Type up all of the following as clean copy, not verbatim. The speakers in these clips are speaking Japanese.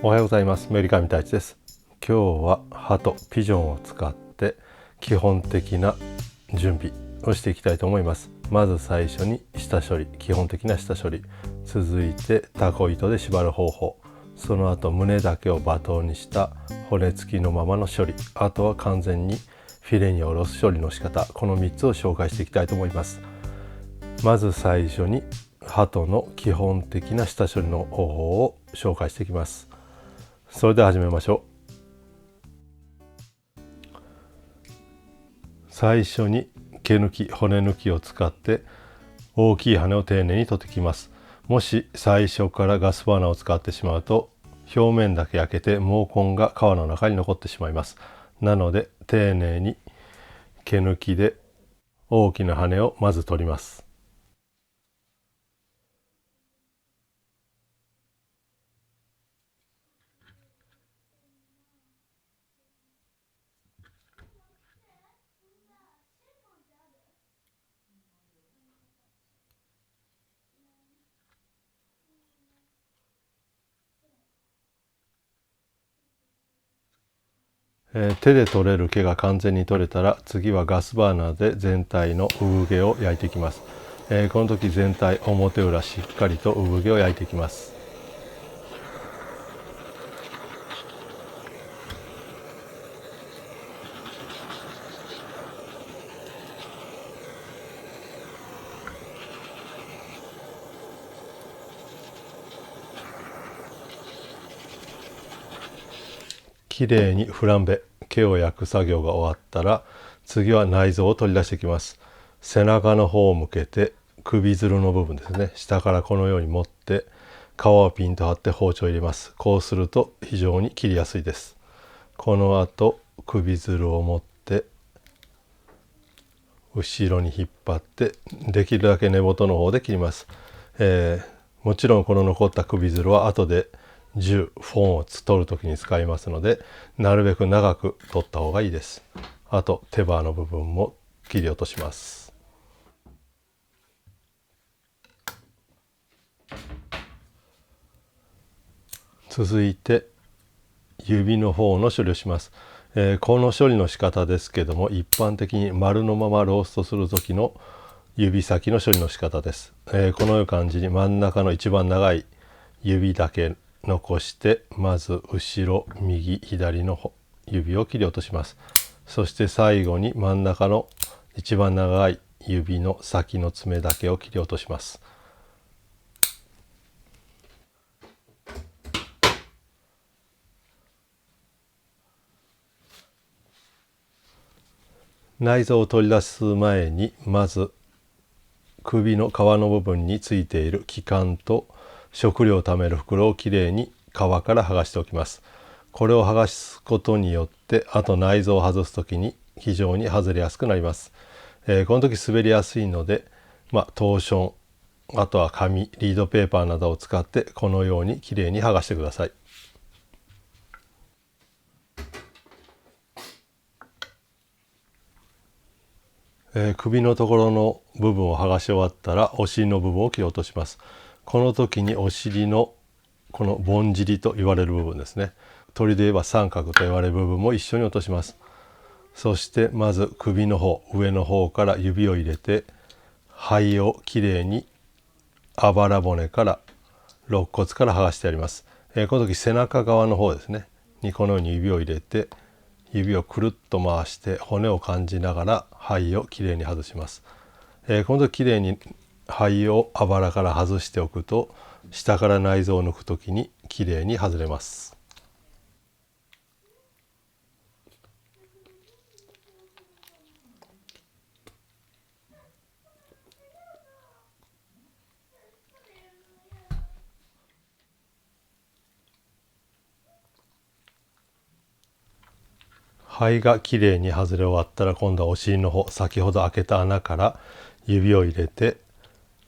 おはようございます。メリカミ太一です。今日は歯とピジョンを使って基本的な準備をしていきたいと思います。まず最初に下処理、基本的な下処理、続いてタコ糸で縛る方法、その後胸だけをバトンにした骨付きのままの処理、あとは完全にフィレにおろす処理の仕方、この3つを紹介していきたいと思います。まず最初に歯との基本的な下処理の方法を紹介していきます。それでは始めましょう。最初に毛抜き、骨抜きを使って大きい羽を丁寧に取ってきます。もし最初からガスバーナーを使ってしまうと表面だけ焼けて毛根が皮の中に残ってしまいます。なので丁寧に毛抜きで大きな羽をまず取ります。手で取れる毛が完全に取れたら次はガスバーナーで全体の産毛を焼いていきます。この時全体表裏しっかりと産毛を焼いていきます。きれいにフランベ、毛を焼く作業が終わったら次は内臓を取り出していきます。背中の方を向けて首づるの部分ですね、下からこのように持って皮をピンと張って包丁を入れます。こうすると非常に切りやすいです。この後首づるを持って後ろに引っ張ってできるだけ根元の方で切ります。もちろんこの残った首づるは後で銃フォンを取る時に使いますので、なるべく長く取った方がいいです。あと手羽の部分も切り落とします。続いて指の方の処理をします。この処理の仕方ですけども、一般的に丸のままローストする時の指先の処理の仕方です。このような感じに真ん中の一番長い指だけ残してまず後ろ右左の指を切り落とします。そして最後に真ん中の一番長い指の先の爪だけを切り落とします。内臓を取り出す前にまず首の皮の部分についている気管と食料をためる袋をきれいに皮から剥がしておきます。これを剥がすことによってあと内臓を外す時に非常に外れやすくなります。この時滑りやすいので、トーション、あとは紙、リードペーパーなどを使ってこのようにきれいに剥がしてください。首のところの部分を剥がし終わったらお尻の部分を切り落とします。この時にお尻のこのぼんじりと言われる部分ですね、鳥で言えば三角と言われる部分も一緒に落とします。そしてまず首の方、上の方から指を入れて肺をきれいにあばら骨から肋骨から剥がしてやります。この時背中側の方ですねにこのように指を入れて指をくるっと回して骨を感じながら肺をきれいに外します。この時きれいに肺をあばらから外しておくと下から内臓を抜く時にきれいに外れます。肺がきれいに外れ終わったら今度はお尻の方、先ほど開けた穴から指を入れて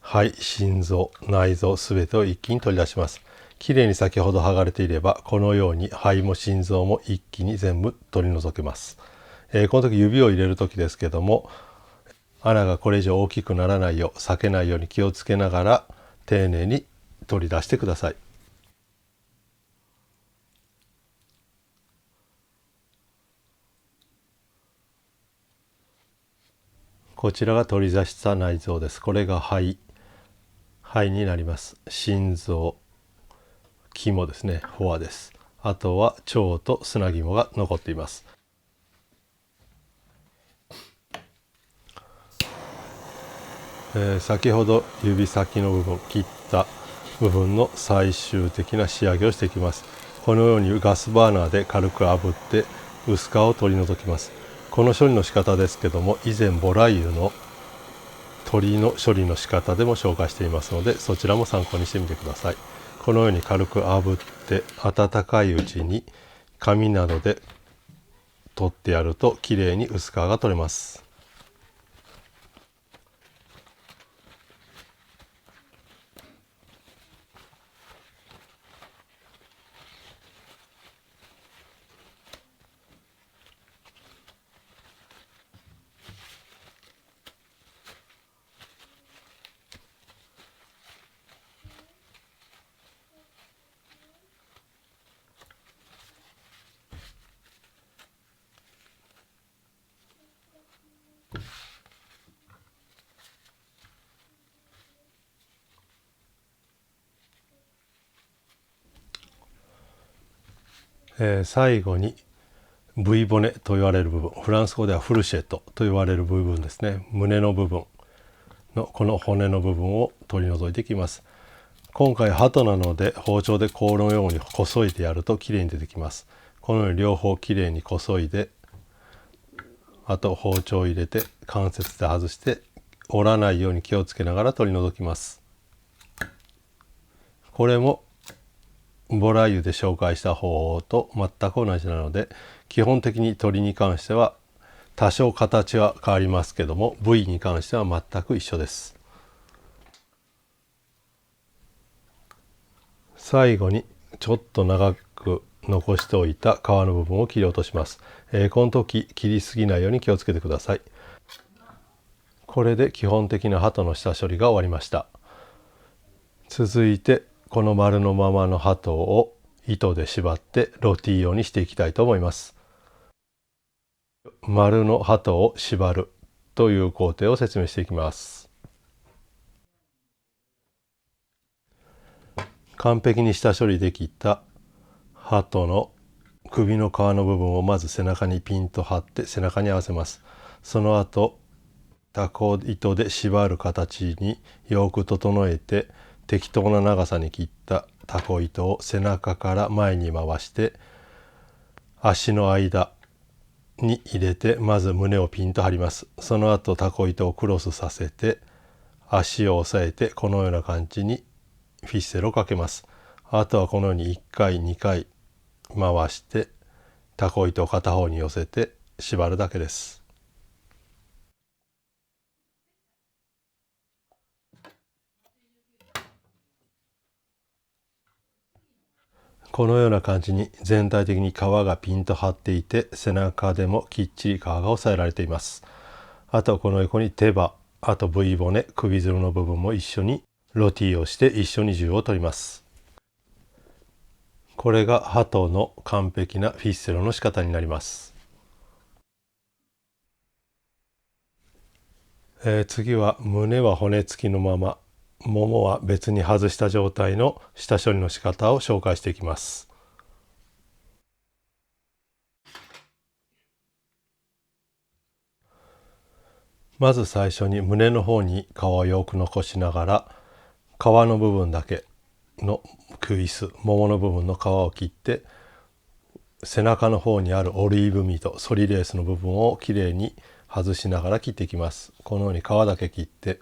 肺、心臓、内臓すべてを一気に取り出します。きれいに先ほど剥がれていればこのように肺も心臓も一気に全部取り除けます。この時指を入れる時ですけども、穴がこれ以上大きくならないよう避けないように気をつけながら丁寧に取り出してください。こちらが取り出した内臓です。これが肺になります。心臓、肝ですね、フォアです。あとは腸と砂肝が残っています。先ほど指先の部分、切った部分の最終的な仕上げをしていきます。このようにガスバーナーで軽く炙って薄皮を取り除きます。この処理の仕方ですけども、以前ボラ油の鶏の処理の仕方でも紹介していますので、そちらも参考にしてみてください。このように軽く炙って温かいうちに紙などで取ってやるときれいに薄皮が取れます。最後に V 骨と言われる部分、フランス語ではフルシェットと言われる部分ですね、胸の部分のこの骨の部分を取り除いていきます。今回鳩なので包丁でこのようにこそいでやるときれいに出てきます。このように両方きれいにこそいで、あと包丁を入れて関節で外して折らないように気をつけながら取り除きます。これもボラ油で紹介した方法と全く同じなので、基本的に鳥に関しては多少形は変わりますけども、部位に関しては全く一緒です。最後にちょっと長く残しておいた皮の部分を切り落とします。この時切りすぎないように気をつけてください。これで基本的な鳩の下処理が終わりました。続いてこの丸のままの鳩を糸で縛ってロティ用にしていきたいと思います。丸の鳩を縛るという工程を説明していきます。完璧に下処理できた鳩の首の皮の部分をまず背中にピンと張って背中に合わせます。その後タコ糸で縛る形によく整えて、適当な長さに切ったタコ糸を背中から前に回して足の間に入れて、まず胸をピンと張ります。その後タコ糸をクロスさせて足を押さえて、このような感じにフィッセルをかけます。あとはこのように1回2回回してタコ糸を片方に寄せて縛るだけです。このような感じに全体的に皮がピンと張っていて、背中でもきっちり皮が押さえられています。あとこの横に手羽、あと V 骨、首づるの部分も一緒にロティをして一緒に銃を取ります。これが鳩の完璧なフィッセロの仕方になります。次は胸は骨付きのまま、ももは別に外した状態の下処理の仕方を紹介していきます。まず最初に胸の方に皮をよく残しながら、皮の部分だけのクイス、ももの部分の皮を切って、背中の方にあるオリーブミート、ソリレースの部分をきれいに外しながら切っていきます。このように皮だけ切って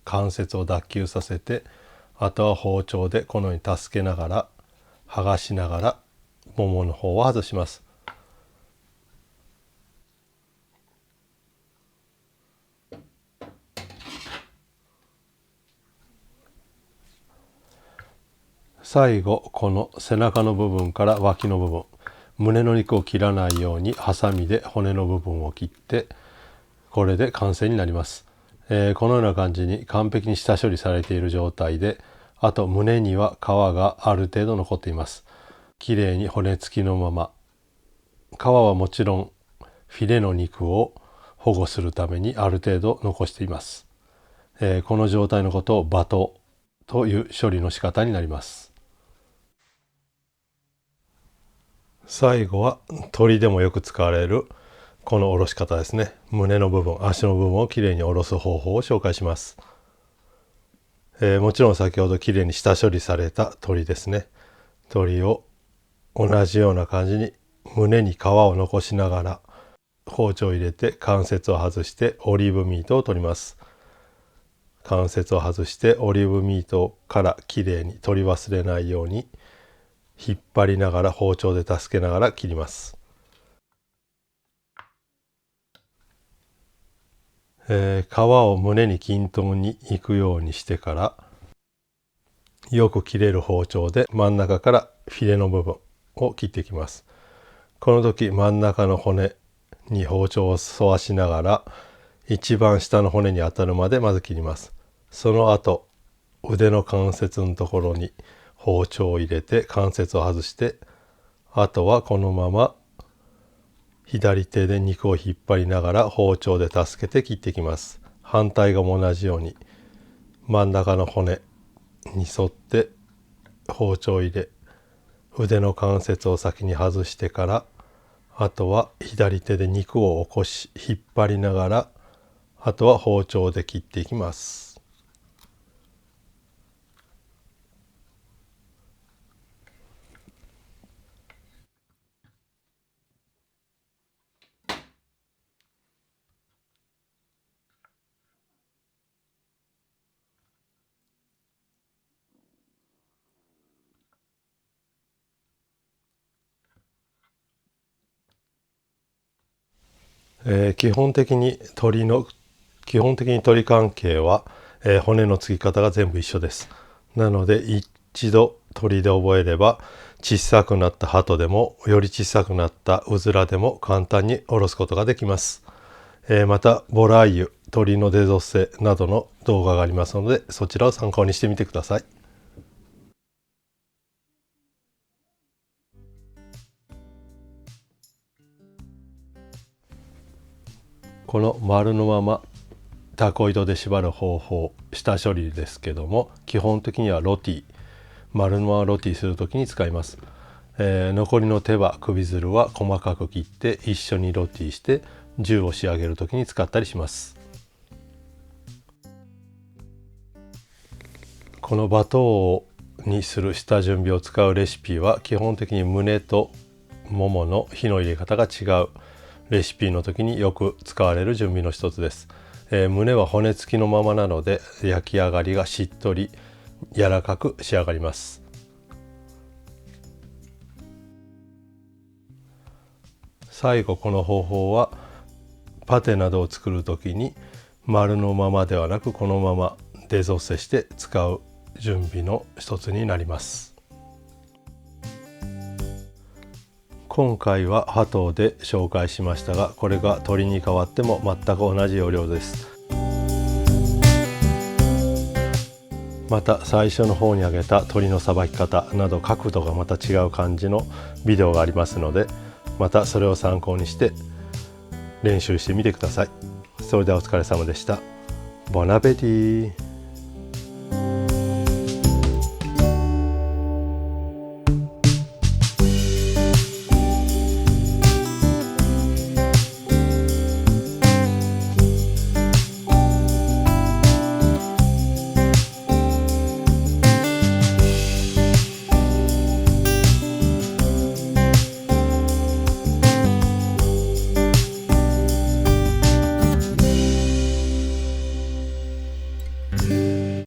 関節を脱臼させて、あとは包丁でこのように助けながら剥がしながらももの方を外します。最後この背中の部分から脇の部分、胸の肉を切らないようにハサミで骨の部分を切って、これで完成になります。このような感じに完璧に下処理されている状態で、あと胸には皮がある程度残っています。きれいに骨付きのまま、皮はもちろんフィレの肉を保護するためにある程度残しています。この状態のことをバトという処理の仕方になります。最後は鳥でもよく使われるこの下ろし方ですね。胸の部分、足の部分をきれいに下ろす方法を紹介します。もちろん先ほどきれいに下処理された鳥ですね。鳥を同じような感じに胸に皮を残しながら包丁を入れて関節を外してオリーブミートを取ります。関節を外してオリーブミートからきれいに取り忘れないように引っ張りながら包丁で助けながら切ります。皮を胸に均等にいくようにしてからよく切れる包丁で真ん中からフィレの部分を切っていきます。この時真ん中の骨に包丁を沿わしながら一番下の骨に当たるまでまず切ります。その後腕の関節のところに包丁を入れて関節を外して、あとはこのまま左手で肉を引っ張りながら包丁で助けて切っていきます。反対側も同じように真ん中の骨に沿って包丁を入れ、腕の関節を先に外してから、あとは左手で肉を起こし引っ張りながら、あとは包丁で切っていきます。基本的に鳥関係は、骨の付き方が全部一緒です。なので一度鳥で覚えれば小さくなった鳩でもより小さくなったうずらでも簡単に下ろすことができます。またボラーユ、鳥の出ぞせなどの動画がありますのでそちらを参考にしてみてください。この丸のままタコ糸で縛る方法、下処理ですけども、基本的にはロティ、丸のままロティするときに使います。残りの手羽、首づるは細かく切って一緒にロティして銃を仕上げるときに使ったりします。このバトーにする下準備を使うレシピは基本的に胸とももの火の入れ方が違うレシピの時によく使われる準備の一つです。胸は骨付きのままなので焼き上がりがしっとり柔らかく仕上がります。最後この方法はパテなどを作る時に丸のままではなくこのままデゾッセして使う準備の一つになります。今回は鳩で紹介しましたが、これが鳥に変わっても全く同じ要領です。また最初の方に挙げた鳥のさばき方など角度がまた違う感じのビデオがありますので、またそれを参考にして練習してみてください。それではお疲れ様でした。ボナペティ。